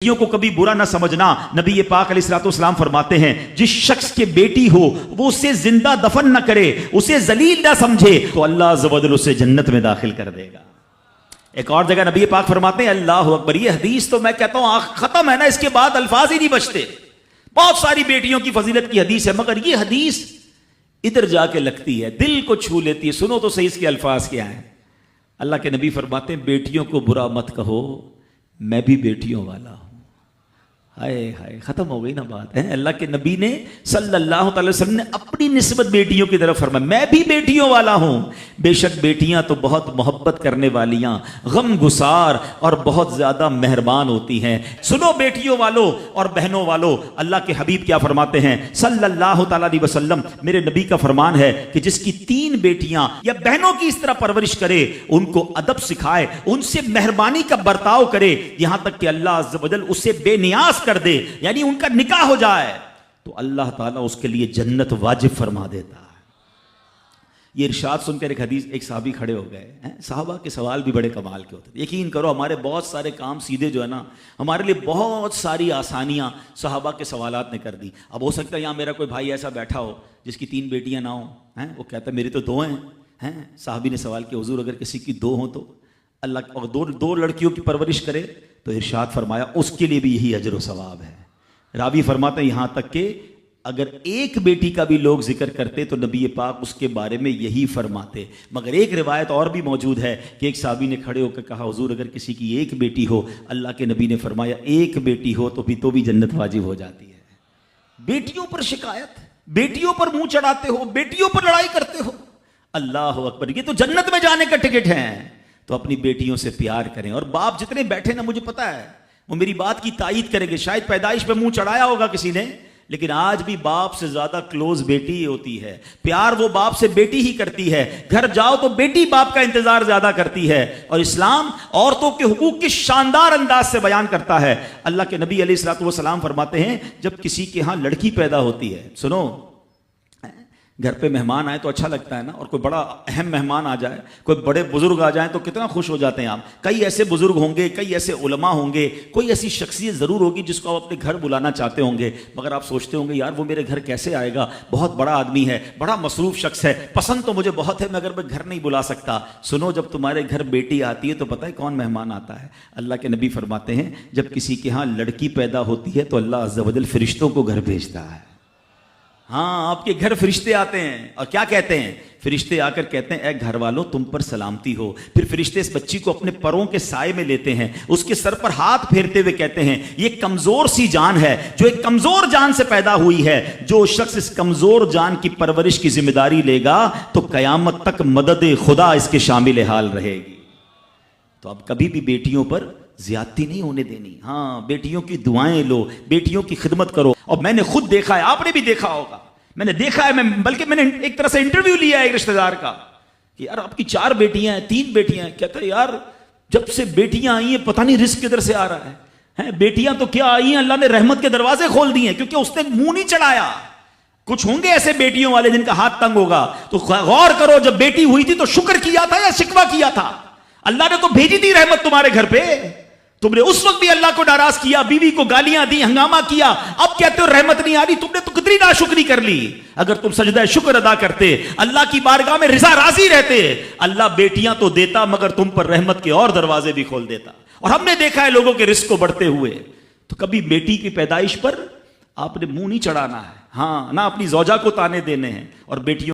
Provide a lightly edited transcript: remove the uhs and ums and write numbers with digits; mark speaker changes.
Speaker 1: बेटियों को कभी बुरा ना समझना। नबी पाक अलैहिस्सलाम फरमाते हैं, जिस शख्स के बेटी हो वो उसे जिंदा दफन ना करे, उसे जलील ना समझे, तो अल्लाह अज़्ज़ व जल उसे जन्नत में दाखिल कर देगा। एक और जगह नबी पाक फरमाते हैं, अल्लाह अकबर। ये हदीस तो मैं कहता हूं खत्म है ना, इसके बाद अल्फाज ही नहीं बचते। बहुत सारी बेटियों की फजीलत की हदीस है, मगर ये हदीस इधर जाके लगती है, दिल को छू लेती है। सुनो तो सही इसके अल्फाज क्या है। अल्लाह के नबी फरमाते हैं, बेटियों को बुरा मत कहो, मैं भी बेटियों वाला हूं। हाय हाय, खत्म हो गई ना बात है। अल्लाह के नबी ने सल्लल्लाहु अलैहि वसल्लम ने अपनी निस्बत बेटियों की तरफ फरमाया, मैं भी बेटियों वाला हूं। बेशक बेटियां तो बहुत मोहब्बत करने वालियां, गम गुसार और बहुत ज्यादा मेहरबान होती हैं। सुनो बेटियों वालों और बहनों वालों, अल्लाह के हबीब क्या फरमाते हैं सल्लल्लाहु अलैहि वसल्लम, मेरे नबी का फरमान है कि जिसकी 3 बेटियां या बहनों की इस तरह परवरिश करे, उनको अदब सिखाए, उनसे मेहरबानी का बर्ताव करे, यहां तक कि अल्लाह अज़्ज़ व जल उससे बेनियाज कर दे, यानी उनका निकाह हो जाए, तो अल्लाह ताला उसके लिए जन्नत वाजिब फरमा देता है। ये इरशाद सुनकर एक हदीस, एक साहबी खड़े हो गए हैं। साहबा के सवाल भी बड़े कमाल के होते हैं। यकीन करो हमारे बहुत सारे काम सीधे जो है ना, हमारे लिए बहुत सारी आसानियां सहाबा के सवालात ने कर दी। अब हो सकता है यहाँ मेरा कोई भाई ऐसा बैठा हो जिसकी 3 बेटियां ना हो, हैं, वो कहता है मेरी तो 2 हैं। साहबी ने सवाल किया, हुजूर अगर किसी की 2 हो तो अल्लाह, और दो लड़कियों की परवरिश करे तो इरशाद फरमाया उसके लिए भी यही अजर व सवाब है। रावी फरमाते हैं, यहां तक कि अगर एक बेटी का भी लोग जिक्र करते तो नबी पाक उसके बारे में यही फरमाते। मगर एक रिवायत और भी मौजूद है कि एक साहबी ने खड़े होकर कहा, हुजूर अगर किसी की 1 बेटी हो, अल्लाह के नबी ने फरमाया 1 बेटी हो तो भी जन्नत वाजिब हो जाती है। बेटियों पर शिकायत, बेटियों पर मुंह चढ़ाते हो, बेटियों पर लड़ाई करते हो, अल्लाह अकबर, ये तो जन्नत में जाने का टिकट है। तो अपनी बेटियों से प्यार करें। और बाप जितने बैठे ना, मुझे पता है वो मेरी बात की तायीद करेंगे। शायद पैदाइश पे मुंह चढ़ाया होगा किसी ने, लेकिन आज भी बाप से ज्यादा क्लोज बेटी ही होती है। प्यार वो बाप से बेटी ही करती है। घर जाओ तो बेटी बाप का इंतजार ज्यादा करती है। और इस्लाम औरतों के हुकूक की शानदार अंदाज से बयान करता है। अल्लाह के नबी अलैहिस्सलातु वस्सलाम फरमाते हैं, जब किसी के यहां लड़की पैदा होती है, सुनो, घर पे मेहमान आए तो अच्छा लगता है ना, और कोई बड़ा अहम मेहमान आ जाए, कोई बड़े बुजुर्ग आ जाए तो कितना खुश हो जाते हैं आप। कई ऐसे बुजुर्ग होंगे, कई ऐसे उलमा होंगे, कोई ऐसी शख्सियत जरूर होगी जिसको आप अपने घर बुलाना चाहते होंगे, मगर आप सोचते होंगे यार वो मेरे घर कैसे आएगा, बहुत बड़ा आदमी है, बड़ा मसरूफ शख्स है, पसंद तो मुझे बहुत है, मगर मैं घर नहीं बुला सकता। सुनो, जब तुम्हारे घर बेटी आती है तो पता है कौन मेहमान आता है। अल्लाह के नबी फरमाते हैं, जब किसी के यहाँ लड़की पैदा होती है तो अल्लाह अज़्ज़ व जल फरिश्तों को घर भेजता है। हाँ, आपके घर फरिश्ते आते हैं और क्या कहते हैं, फरिश्ते आकर कहते हैं, ए घर वालों तुम पर सलामती हो। फिर फरिश्ते इस बच्ची को अपने परों के साए में लेते हैं, उसके सर पर हाथ फेरते हुए कहते हैं, ये कमजोर सी जान है जो एक कमजोर जान से पैदा हुई है। जो शख्स इस कमजोर जान की परवरिश की जिम्मेदारी लेगा तो कयामत तक मदद खुदा इसके शामिल हाल रहेगी। तो अब कभी भी बेटियों पर ज्यादती नहीं होने देनी। हाँ, बेटियों की दुआएं लो, बेटियों की खिदमत करो। और मैंने खुद देखा है, आपने भी देखा होगा, मैंने देखा है, बल्कि मैंने एक तरह से इंटरव्यू लिया है एक रिश्तेदार का कि यार आपकी 4 बेटियां हैं, 3 बेटियां हैं। कहता है यार जब से बेटियां आई हैं पता नहीं रिस्क किधर से आ रहा है। बेटियां तो क्या आई हैं, अल्लाह ने रहमत के दरवाजे खोल दिए हैं, क्योंकि उसने मुंह नहीं चढ़ाया। कुछ होंगे ऐसे बेटियों वाले जिनका हाथ तंग होगा, तो गौर करो, जब बेटी हुई थी तो शुक्र किया था या शिकवा किया था? अल्लाह ने तो भेजी थी रहमत तुम्हारे घर पे, तुमने उस वक्त भी अल्लाह को नाराज किया, बीवी को गालियां दी, हंगामा किया, अब कहते हो रहमत नहीं आ रही। तुमने तो कितनी नाशुक्री कर ली। अगर तुम सजदा शुक्र अदा करते, अल्लाह की बारगाह में रिजा राजी रहते, अल्लाह बेटियां तो देता मगर तुम पर रहमत के और दरवाजे भी खोल देता। और हमने देखा है लोगों के रिस्क को बढ़ते हुए। तो कभी बेटी की पैदाइश पर आपने मुंह नहीं चढ़ाना है, हाँ, ना अपनी ज़ौजा को ताने देने हैं। और बेटियों